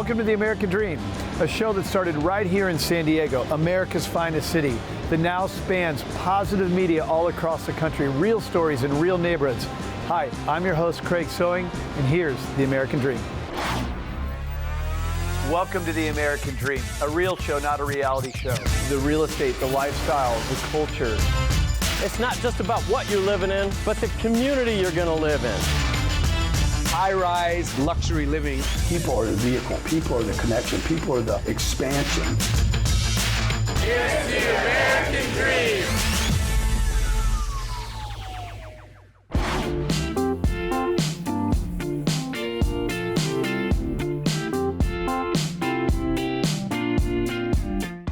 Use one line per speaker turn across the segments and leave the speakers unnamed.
Welcome to The American Dream, a show that started right here in San Diego, America's finest city, that now spans positive media all across the country, real stories in real neighborhoods. Hi, I'm your host, Craig Sewing, and here's The American Dream. Welcome to The American Dream, a real show, not a reality show. The real estate, the lifestyle, the culture.
It's not just about what you're living in, but the community you're going to live in.
High-rise luxury living.
People are the vehicle, people are the connection, people are the expansion.
It's the American Dream!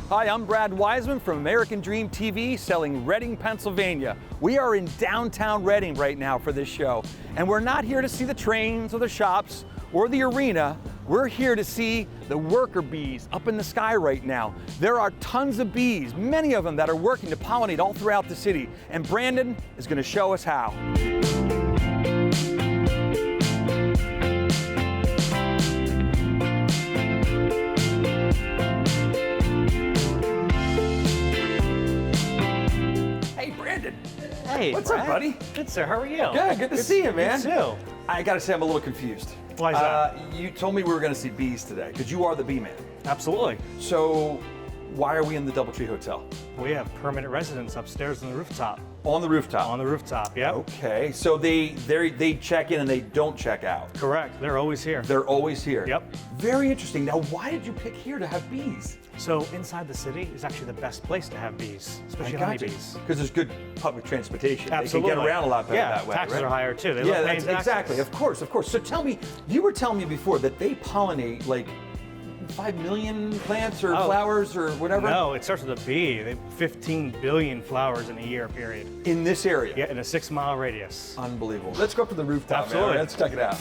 Hi, I'm Brad Wiseman from American Dream TV, selling Reading, Pennsylvania. We are in downtown Reading right now for this show, and we're not here to see the trains or the shops or the arena. We're here to see the worker bees up in the sky right now. There are tons of bees, many of them that are working to pollinate all throughout the city, and Brandon is going to show us how.
Hey,
what's
Brad?
up, buddy?
Good, sir. How are you?
Good to see you, man.
You too.
I gotta say, I'm a little confused.
Why is that?
You told me we were gonna see bees today, because you are the bee man.
Absolutely.
So, why are we in the Doubletree Hotel?
We have permanent residents upstairs on the rooftop.
On the rooftop?
On the rooftop, yep.
Okay, so they check in and they don't check out.
Correct. They're always here.
They're always here.
Yep.
Very interesting. Now, why did you pick here to have bees?
So inside the city is actually the best place to have bees, especially honeybees.
Because there's good public transportation.
Absolutely.
They can get around a lot better that way,
taxes
right?
are higher too. They
Yeah,
love
that's
paying
exactly.
taxes.
Of course. So tell me, you were telling me before that they pollinate like 5 million plants or flowers or whatever?
No, it starts with a bee. They have 15 billion flowers in a year period.
In this area?
Yeah, in a 6-mile radius.
Unbelievable. Let's go up to the rooftop.
Absolutely.
Man. Let's check it out.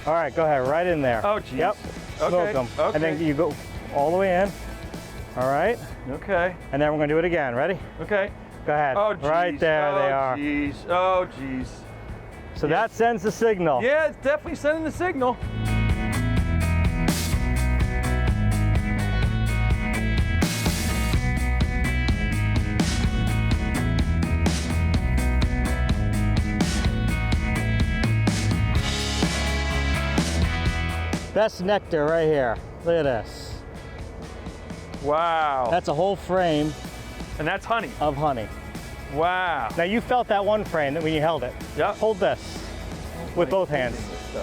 All right, go ahead, right in there.
Oh, geez.
Yep.
Okay.
Smoke them.
Okay.
And then you go all the way in. All right.
Okay.
And then we're gonna do it again. Ready?
Okay.
Go ahead.
Oh, geez.
Right there they are.
Oh, geez.
So that sends the signal.
Yeah, it's definitely sending the signal.
Best nectar right here. Look at this.
Wow.
That's a whole frame
And that's honey.
of honey.
Wow.
Now you felt that one frame when you held it.
Yep.
Hold this with both hands.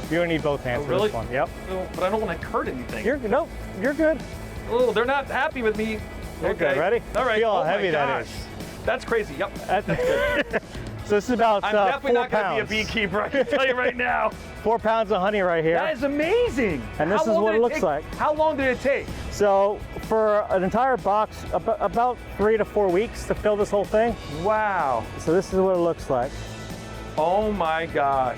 You're gonna need both hands for
really?
this one. Yep.
But I don't want to hurt anything.
You're good.
Oh, they're not happy with me.
You're
Okay.
good. Ready?
All right.
Feel how
Oh my
heavy that
gosh.
is.
That's crazy. Yep.
That's good. So this is about
I'm definitely
4
not going
pounds.
to be a beekeeper, I can tell you right now.
4 pounds of honey right here.
That is amazing.
And this
How
is
long
what
did
it looks
take?
like.
How long did it take?
So for an entire box, about 3 to 4 weeks to fill this whole thing.
Wow.
So this is what it looks like.
Oh my gosh.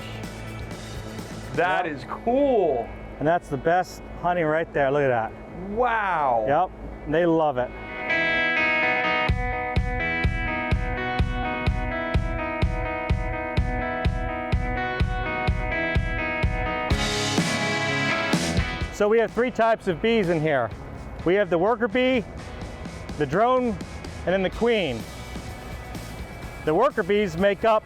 That is cool.
And that's the best honey right there. Look at that.
Wow.
Yep. They love it. So we have 3 types of bees in here. We have the worker bee, the drone, and then the queen. The worker bees make up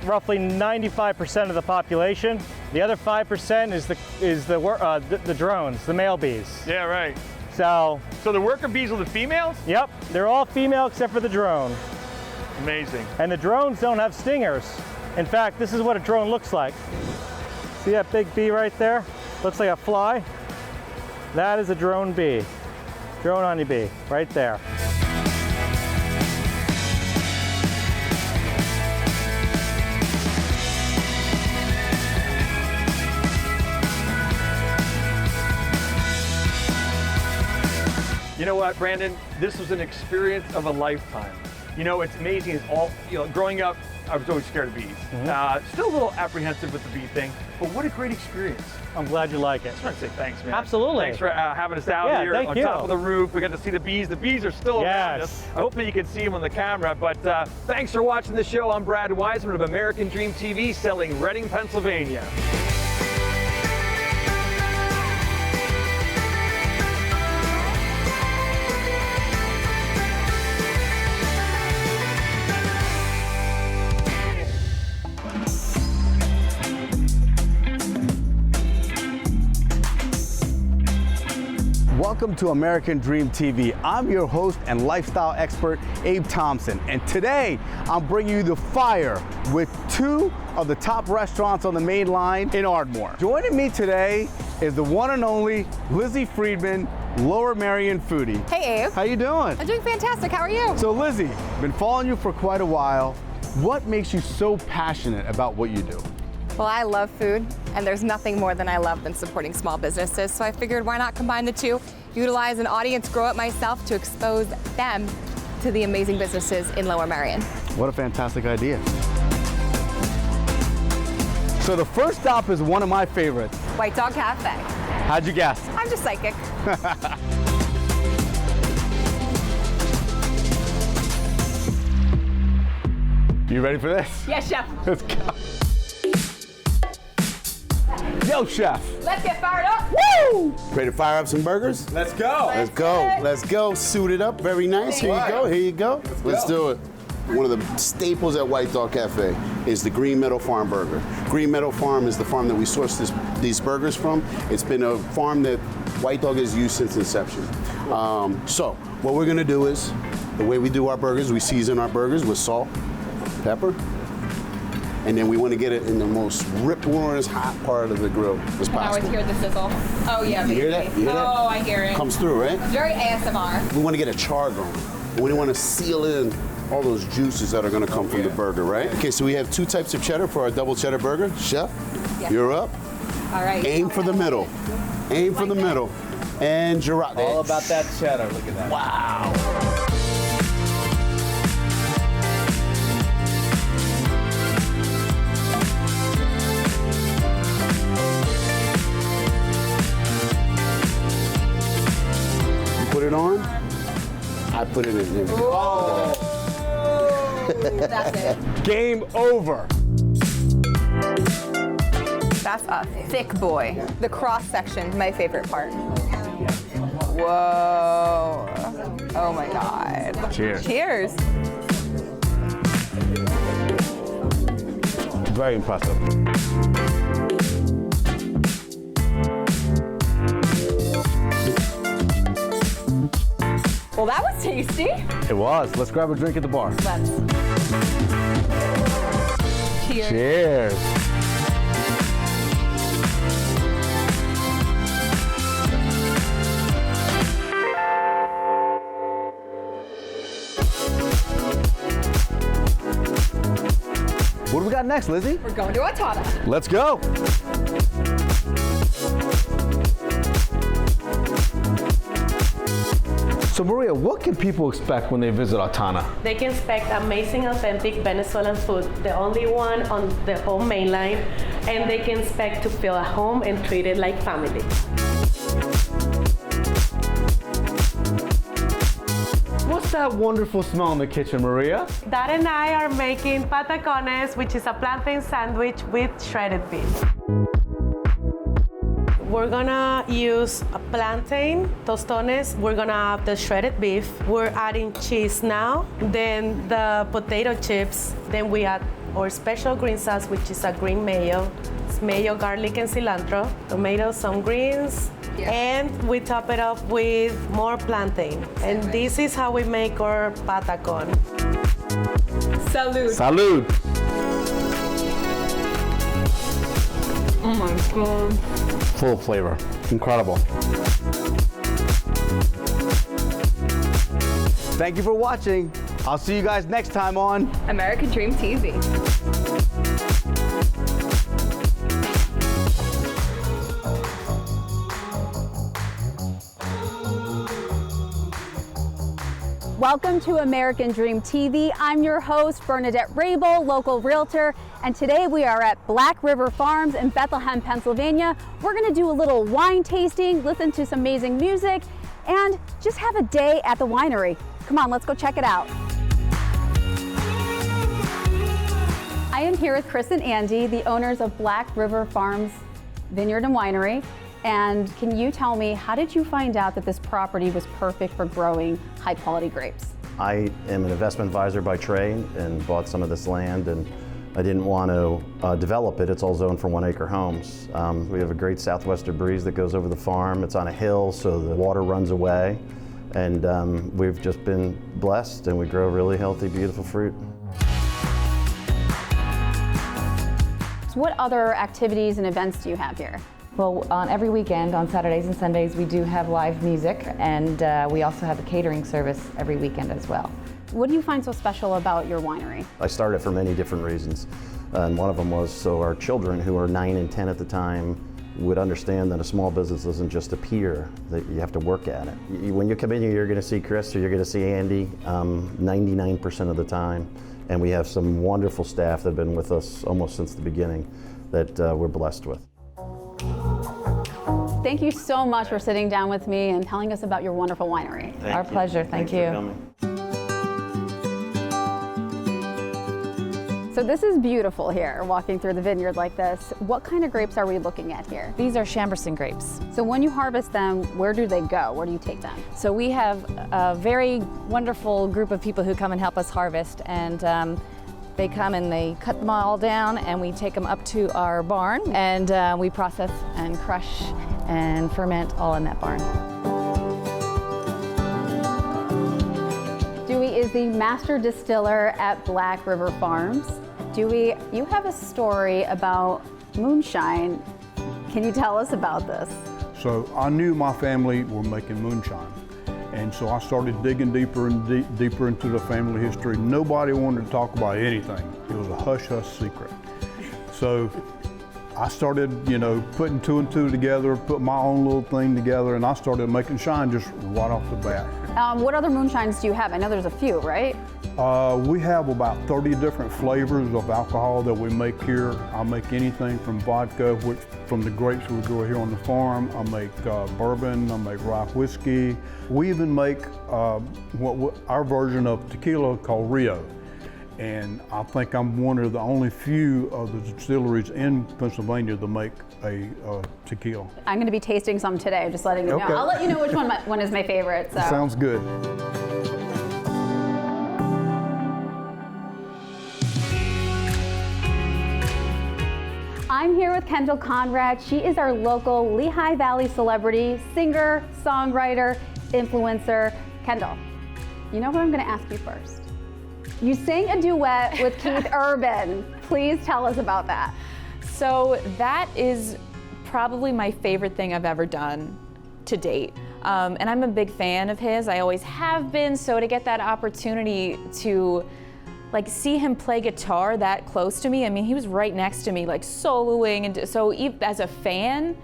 roughly 95% of the population. The other 5% is the drones, the male bees.
Yeah, right.
So
the worker bees are the females?
yep, they're all female except for the drone.
Amazing.
And the drones don't have stingers. In fact, this is what a drone looks like. See that big bee right there? Looks like a fly. That is a drone bee. Drone honeybee, right there.
You know what, Brandon? This was an experience of a lifetime. You know, it's amazing. It's all, you know, growing up, I was always scared of bees. Still a little apprehensive with the bee thing, but what a great experience.
I'm glad you like it.
I just want to say thanks, man.
Absolutely.
Thanks for having us out here
thank
on
you.
top of the roof. We got to see the bees. The bees are still around us. Hopefully you can see them on the camera, but thanks for watching the show. I'm Brad Wiseman of American Dream TV, selling Reading, Pennsylvania.
Welcome to American Dream TV. I'm your host and lifestyle expert, Abe Thompson. And today, I'm bringing you the fire with two of the top restaurants on the main line in Ardmore. Joining me today is the one and only Lizzie Friedman, Lower Merion foodie.
Hey, Abe.
How you doing?
I'm doing fantastic. How are you?
So Lizzie, been following you for quite a while. What makes you so passionate about what you do?
Well, I love food, and there's nothing more than I love than supporting small businesses, so I figured why not combine the two, utilize an audience, grow it myself to expose them to the amazing businesses in Lower Merion.
What a fantastic idea. So the first stop is one of my favorites.
White Dog Cafe.
How'd you guess?
I'm just psychic.
You ready for this?
Yes, chef.
Let's go. Yo, chef.
Let's get fired up.
Woo!
Ready to fire up some burgers?
Let's go.
Let's go. Let's go. Suited up. Very nice. Here you go. Here you go. Let's do it. One of the staples at White Dog Cafe is the Green Meadow Farm burger. Green Meadow Farm is the farm that we source these burgers from. It's been a farm that White Dog has used since inception. So what we're gonna do is, the way we do our burgers, we season our burgers with salt, pepper, and then we want to get it in the most rip-roaring hot part of the grill as
I always
possible.
hear the sizzle. Oh, yeah.
You hear that? You hear that?
Oh, I hear it.
Comes through, right?
Very ASMR.
We want to get a char going. We want to seal in all those juices that are going to come from the burger, right? Okay, so we have two types of cheddar for our double cheddar burger. Chef, you're up.
All right.
Aim for the middle. Aim for the middle. And Gerard.
All about that cheddar. Look at that.
Wow. Put it on. I put it in there.
Oh. That's it.
Game over.
That's a thick boy. The cross section, my favorite part. Whoa. Oh my God.
Cheers.
Cheers.
Very impressive.
Well, that was tasty.
It was. Let's grab a drink at the bar.
Let's. Cheers.
Cheers. What do we got next, Lizzie?
We're going to Atana.
Let's go. So Maria, what can people expect when they visit Atana?
They can expect amazing, authentic Venezuelan food, the only one on the whole mainline, and they can expect to feel at home and treated like family.
What's that wonderful smell in the kitchen, Maria?
Dad and I are making patacones, which is a plantain sandwich with shredded beef. We're gonna use a plantain, tostones. We're gonna have the shredded beef. We're adding cheese now, then the potato chips. Then we add our special green sauce, which is a green mayo. It's mayo, garlic, and cilantro. Tomatoes, some greens. And we top it up with more plantain. And this is how we make our patacon.
Salud.
Salud.
Oh my God.
Full of flavor. Incredible. Thank you for watching. I'll see you guys next time on
American Dream TV.
Welcome to American Dream TV. I'm your host, Bernadette Rabel, local realtor, and today we are at Black River Farms in Bethlehem, Pennsylvania. We're gonna do a little wine tasting, listen to some amazing music, and just have a day at the winery. Come on, let's go check it out. I am here with Chris and Andy, the owners of Black River Farms Vineyard and Winery. And can you tell me, how did you find out that this property was perfect for growing high quality grapes?
I am an investment advisor by trade and bought some of this land, and I didn't want to develop it. It's all zoned for 1 acre homes. We have a great southwester breeze that goes over the farm. It's on a hill, so the water runs away. And we've just been blessed, and we grow really healthy, beautiful fruit.
So what other activities and events do you have here?
Well, on every weekend, on Saturdays and Sundays, we do have live music, and we also have a catering service every weekend as well.
What do you find so special about your winery?
I started for many different reasons, and one of them was so our children, who are 9 and 10 at the time, would understand that a small business doesn't just appear, that you have to work at it. When you come in here, you're going to see Chris or you're going to see Andy 99% of the time, and we have some wonderful staff that have been with us almost since the beginning that we're blessed with.
Thank you so much for sitting down with me and telling us about your wonderful winery.
Our pleasure, thank you.
For coming.
So this is beautiful here, walking through the vineyard like this. What kind of grapes are we looking at here?
These are Chambourcin grapes.
So when you harvest them, where do they go? Where do you take them?
So we have a very wonderful group of people who come and help us harvest, and they come and they cut them all down, and we take them up to our barn, and we process and crush and ferment all in that barn.
Dewey is the master distiller at Black River Farms. Dewey, you have a story about moonshine. Can you tell us about this?
So I knew my family were making moonshine. And so I started digging deeper and deeper into the family history. Nobody wanted to talk about anything. It was a hush-hush secret. So I started, putting 2 and 2 together, put my own little thing together, and I started making shine just right off the bat.
What other moonshines do you have? I know there's a few, right?
We have about 30 different flavors of alcohol that we make here. I make anything from vodka, which from the grapes we grow here on the farm. I make bourbon, I make rye whiskey. We even make our version of tequila called Rio. And I think I'm one of the only few of the distilleries in Pennsylvania that make a tequila.
I'm going to be tasting some today, just letting you know.
Okay.
I'll let you know which one is my favorite. So.
Sounds good.
I'm here with Kendall Conrad. She is our local Lehigh Valley celebrity, singer, songwriter, influencer. Kendall, you know what I'm going to ask you first? You sang a duet with Keith Urban. Please tell us about that.
So that is probably my favorite thing I've ever done to date. And I'm a big fan of his. I always have been. So to get that opportunity to see him play guitar that close to me, I mean, he was right next to me, soloing. And so as a fan,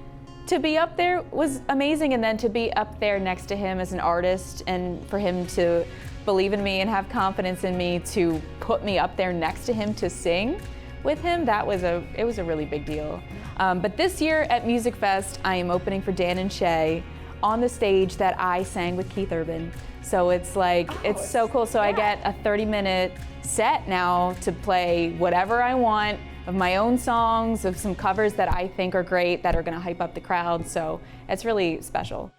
to be up there was amazing. And then to be up there next to him as an artist, and for him to believe in me and have confidence in me to put me up there next to him to sing with him, it was a really big deal. But this year at Music Fest, I am opening for Dan and Shay on the stage that I sang with Keith Urban. So it's it's so cool. So I get a 30-minute set now to play whatever I want of my own songs, of some covers that I think are great, that are gonna hype up the crowd. So it's really special.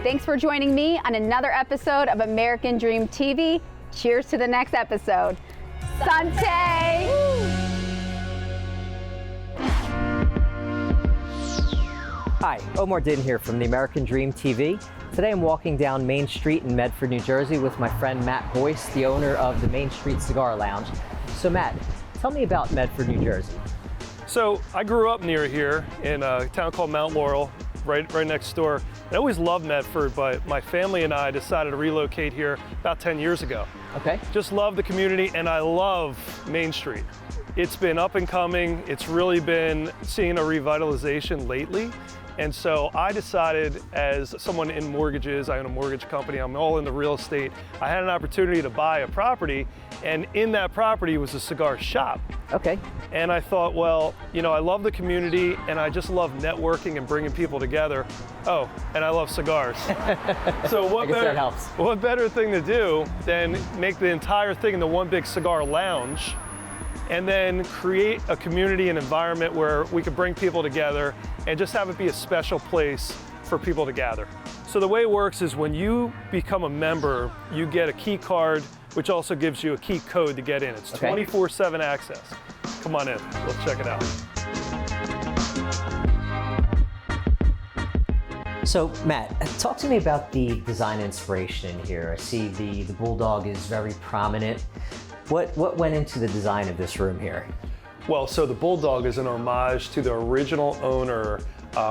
Thanks for joining me on another episode of American Dream TV. Cheers to the next episode. Santé!
Hi, Omar Din here from the American Dream TV. Today I'm walking down Main Street in Medford, New Jersey with my friend Matt Boyce, the owner of the Main Street Cigar Lounge. So Matt, tell me about Medford, New Jersey.
So I grew up near here in a town called Mount Laurel. right next door. I always loved Medford, but my family and I decided to relocate here about 10 years ago.
Okay.
Just love the community, and I love Main Street. It's been up and coming. It's really been seeing a revitalization lately. And so I decided, as someone in mortgages, I own a mortgage company, I'm all in the real estate, I had an opportunity to buy a property, and in that property was a cigar shop.
Okay.
And I thought, well, you know, I love the community, and I just love networking and bringing people together. Oh, and I love cigars. So what better thing to do than make the entire thing into one big cigar lounge, and then create a community and environment where we could bring people together and just have it be a special place for people to gather. So the way it works is when you become a member, you get a key card, which also gives you a key code to get in. It's 24/7 access. Come on in, let's check it out.
So Matt, talk to me about the design inspiration here. I see the bulldog is very prominent. What went into the design of this room here?
Well, so the bulldog is an homage to the original owner.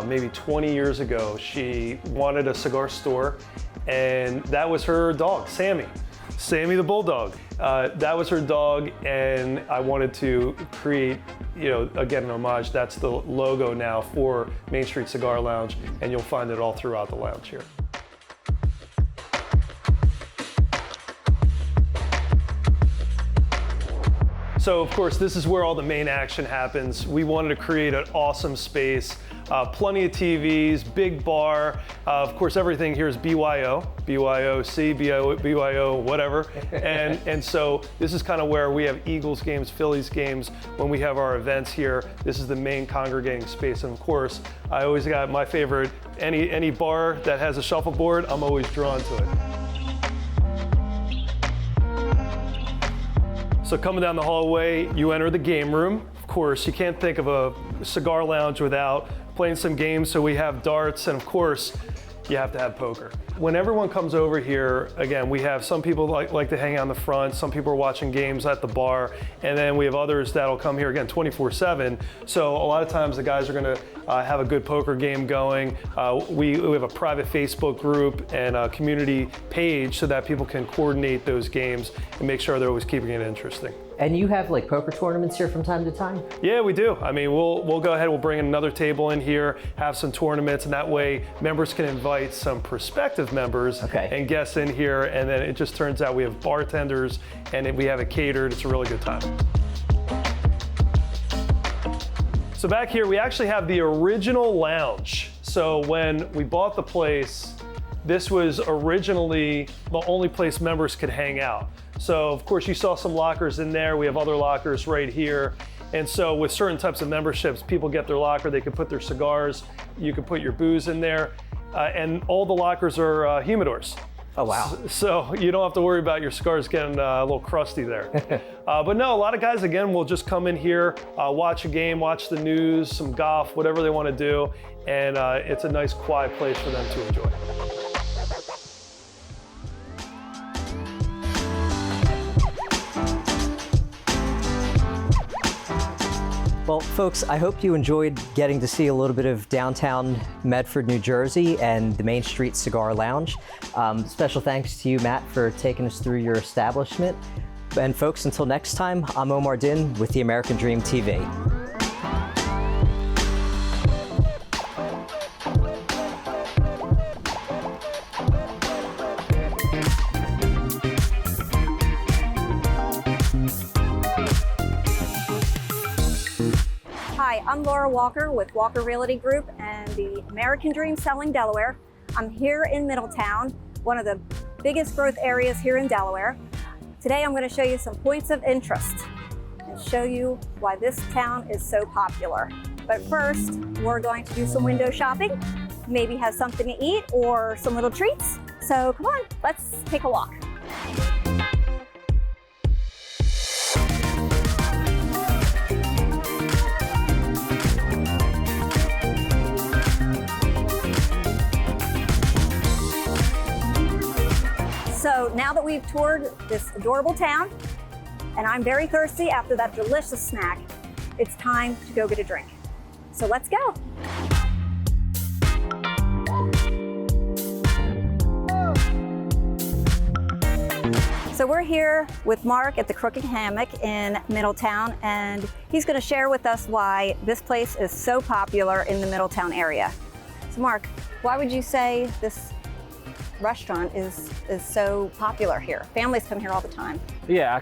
Maybe 20 years ago, she wanted a cigar store, and that was her dog, Sammy. Sammy the bulldog. That was her dog, and I wanted to create, you know, again, an homage. That's the logo now for Main Street Cigar Lounge, and you'll find it all throughout the lounge here. So of course, this is where all the main action happens. We wanted to create an awesome space, plenty of TVs, big bar. Of course, everything here is BYO, BYOC, BYO, whatever. And so this is kind of where we have Eagles games, Phillies games. When we have our events here, this is the main congregating space. And of course, I always got my favorite, any bar that has a shuffleboard, I'm always drawn to it. So coming down the hallway, you enter the game room. Of course, you can't think of a cigar lounge without playing some games, so we have darts, and of course, you have to have poker. When everyone comes over here, again, we have some people like to hang out in the front, some people are watching games at the bar, and then we have others that'll come here, again, 24/7. So a lot of times the guys are gonna have a good poker game going. We have a private Facebook group and a community page so that people can coordinate those games and make sure they're always keeping it interesting.
And you have like poker tournaments here from time to time?
Yeah, we do. I mean, we'll go ahead, we'll bring another table in here, have some tournaments, and that way members can invite some prospective members and guests in here, and then it just turns out we have bartenders and we have it catered. It's a really good time. So back here, we actually have the original lounge. So when we bought the place, this was originally the only place members could hang out. So of course you saw some lockers in there. We have other lockers right here. And so with certain types of memberships, people get their locker, they can put their cigars, you can put your booze in there, and all the lockers are humidors.
Oh, wow.
So you don't have to worry about your cigars getting a little crusty there. But no, a lot of guys, again, will just come in here, watch a game, watch the news, some golf, whatever they want to do. And it's a nice, quiet place for them to enjoy.
Well, folks, I hope you enjoyed getting to see a little bit of downtown Medford, New Jersey and the Main Street Cigar Lounge. Special thanks to you, Matt, for taking us through your establishment. And folks, until next time, I'm Omar Din with the American Dream TV.
Hi, I'm Laura Walker with Walker Realty Group and the American Dream Selling Delaware. I'm here in Middletown, one of the biggest growth areas here in Delaware. Today I'm going to show you some points of interest and show you why this town is so popular. But first, we're going to do some window shopping, maybe have something to eat or some little treats. So come on, let's take a walk. So now that we've toured this adorable town, and I'm very thirsty after that delicious snack, it's time to go get a drink. So let's go. So we're here with Mark at the Crooked Hammock in Middletown, and he's going to share with us why this place is so popular in the Middletown area. So Mark, why would you say this restaurant is so popular here? Families come here all the time.
Yeah,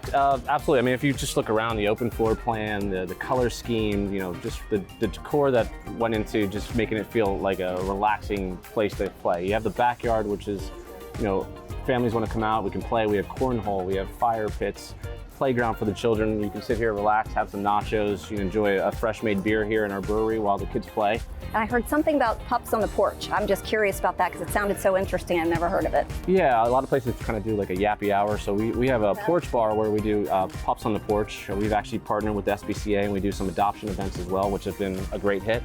absolutely. I mean, if you just look around, the open floor plan, the color scheme, you know, just the decor that went into just making it feel like a relaxing place to play. You have the backyard, which is, you know, families want to come out, we can play. We have cornhole, we have fire pits, playground for the children. You can sit here, relax, have some nachos. You can enjoy a fresh made beer here in our brewery while the kids play.
And I heard something about pups on the porch. I'm just curious about that because it sounded so interesting. I've never heard of it.
Yeah, a lot of places kind of do like a yappy hour. So we have a porch bar where we do pups on the porch. We've actually partnered with the SPCA and we do some adoption events as well, which have been a great hit.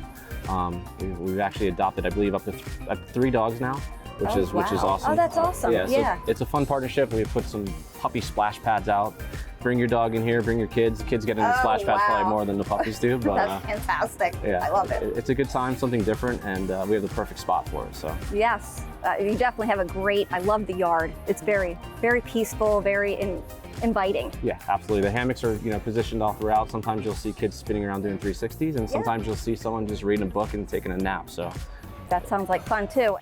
We've actually adopted, I believe, up to 3 dogs now. Which is awesome.
Oh, that's awesome.
Yeah,
yeah.
So it's a fun partnership. We put some puppy splash pads out. Bring your dog in here, bring your kids. The kids get in the splash pads probably more than the puppies do. But,
that's fantastic.
Yeah,
I love it.
It's a good time, something different, and we have the perfect spot for it. So
yes, you definitely have a great, I love the yard. It's very, very peaceful, very inviting.
Yeah, absolutely. The hammocks are, you know, positioned all throughout. Sometimes you'll see kids spinning around doing 360s, and sometimes you'll see someone just reading a book and taking a nap. So
that sounds like fun too.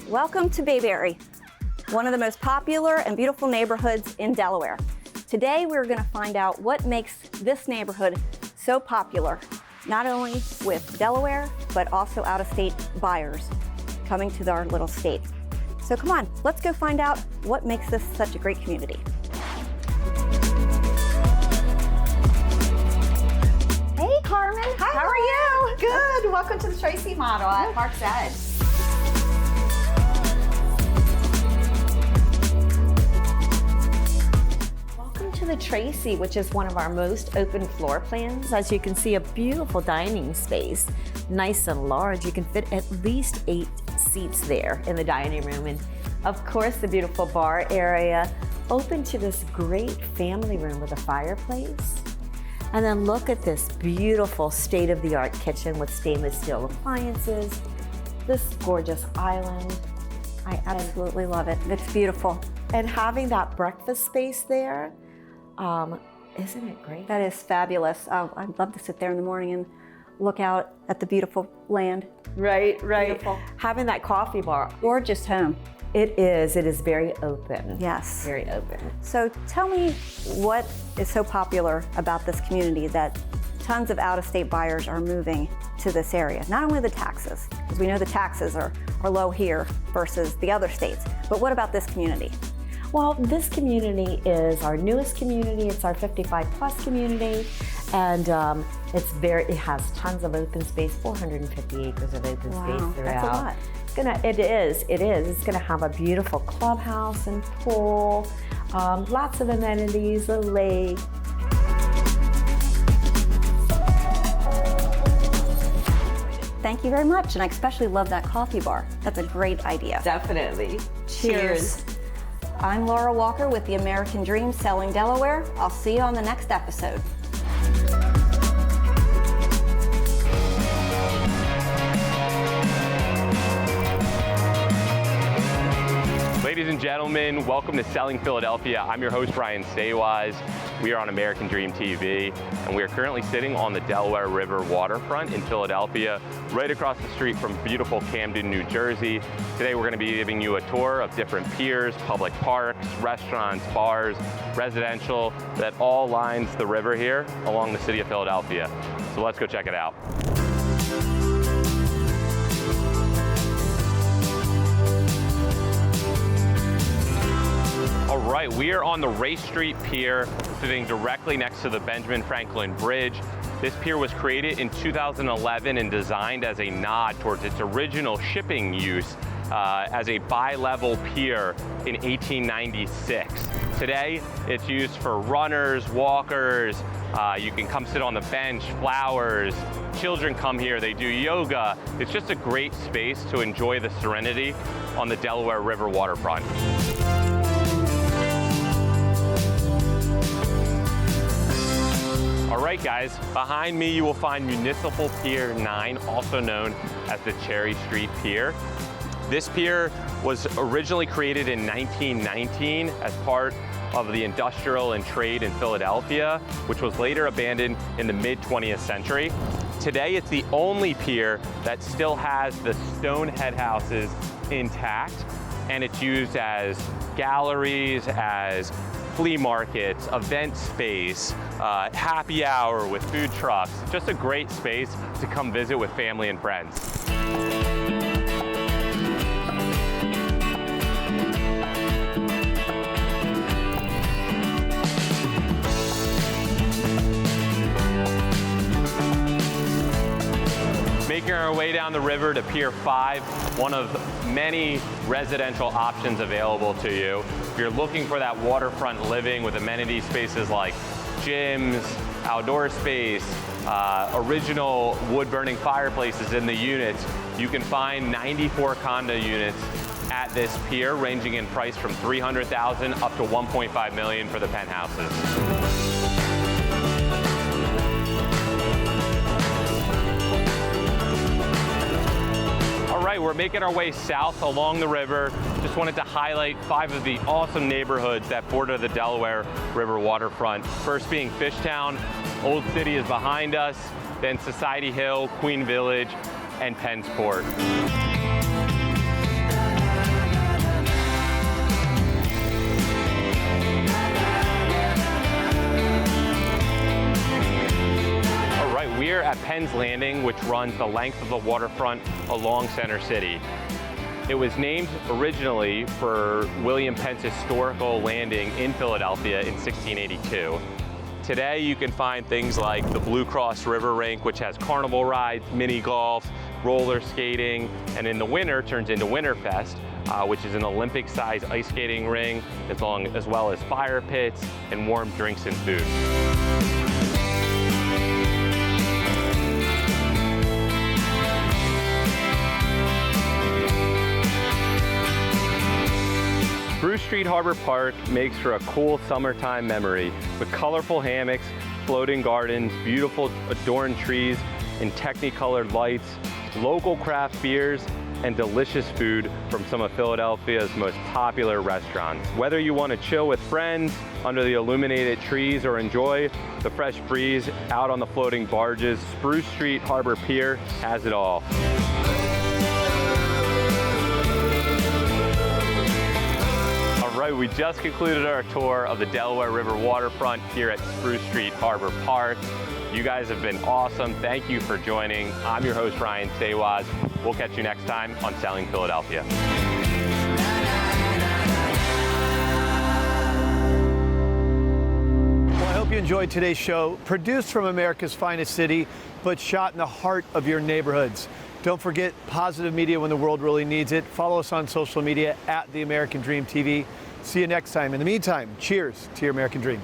Welcome to Bayberry, one of the most popular and beautiful neighborhoods in Delaware. Today we're going to find out what makes this neighborhood so popular, not only with Delaware, but also out-of-state buyers coming to our little state. So come on, let's go find out what makes this such a great community. Hey Carmen,
Hi,
how are you?
Good, welcome to the Tracy model at Park's Edge. To the Tracy, which is one of our most open floor plans. As you can see, a beautiful dining space, nice and large. You can fit at least 8 seats there in the dining room. And of course, the beautiful bar area, open to this great family room with a fireplace. And then look at this beautiful state-of-the-art kitchen with stainless steel appliances, this gorgeous island.
I absolutely love it. It's beautiful.
And having that breakfast space there, isn't it great?
That is fabulous. I'd love to sit there in the morning and look out at the beautiful land.
Right.
Beautiful.
Having that coffee bar.
Gorgeous home.
It is very open.
Yes.
Very open.
So tell me what is so popular about this community that tons of out-of-state buyers are moving to this area. Not only the taxes, because we know the taxes are low here versus the other states, but what about this community?
Well, this community is our newest community. It's our 55+ community, and it has tons of open space, 450 acres of open space throughout.
That's a lot.
It is. It's gonna have a beautiful clubhouse and pool, lots of amenities, a lake.
Thank you very much, and I especially love that coffee bar. That's a great idea.
Definitely.
Cheers. I'm Laura Walker with the American Dream, Selling Delaware. I'll see you on the next episode.
Ladies and gentlemen, welcome to Selling Philadelphia. I'm your host, Ryan Saywise. We are on American Dream TV, and we are currently sitting on the Delaware River waterfront in Philadelphia, right across the street from beautiful Camden, New Jersey. Today we're going to be giving you a tour of different piers, public parks, restaurants, bars, residential, that all lines the river here along the city of Philadelphia. So let's go check it out. All right, we are on the Race Street Pier, sitting directly next to the Benjamin Franklin Bridge. This pier was created in 2011 and designed as a nod towards its original shipping use as a bi-level pier in 1896. Today, it's used for runners, walkers, you can come sit on the bench, flowers, children come here, they do yoga. It's just a great space to enjoy the serenity on the Delaware River waterfront. All right, guys, behind me you will find Municipal Pier 9, also known as the Cherry Street Pier. This pier was originally created in 1919 as part of the industrial and trade in Philadelphia, which was later abandoned in the mid-20th century. Today, it's the only pier that still has the stone headhouses intact, and it's used as galleries, as flea markets, event space, happy hour with food trucks. Just a great space to come visit with family and friends. Making our way down the river to Pier 5, one of many residential options available to you. If you're looking for that waterfront living with amenity spaces like gyms, outdoor space, original wood-burning fireplaces in the units, you can find 94 condo units at this pier, ranging in price from $300,000 up to $1.5 million for the penthouses. All right, we're making our way south along the river. Just wanted to highlight 5 of the awesome neighborhoods that border the Delaware River waterfront. First being Fishtown, Old City is behind us, then Society Hill, Queen Village, and Pennsport. We're at Penn's Landing, which runs the length of the waterfront along Center City. It was named originally for William Penn's historical landing in Philadelphia in 1682. Today you can find things like the Blue Cross River Rink, which has carnival rides, mini golf, roller skating, and in the winter turns into Winterfest, which is an Olympic-sized ice skating ring, as well as fire pits and warm drinks and food. Spruce Street Harbor Park makes for a cool summertime memory with colorful hammocks, floating gardens, beautiful adorned trees, and technicolored lights, local craft beers, and delicious food from some of Philadelphia's most popular restaurants. Whether you want to chill with friends under the illuminated trees or enjoy the fresh breeze out on the floating barges, Spruce Street Harbor Pier has it all. All right, we just concluded our tour of the Delaware River waterfront here at Spruce Street Harbor Park. You guys have been awesome. Thank you for joining. I'm your host, Ryan Sawaz. We'll catch you next time on Selling Philadelphia.
Well, I hope you enjoyed today's show, produced from America's finest city, but shot in the heart of your neighborhoods. Don't forget positive media when the world really needs it. Follow us on social media at The American Dream TV. See you next time. In the meantime, cheers to your American dream.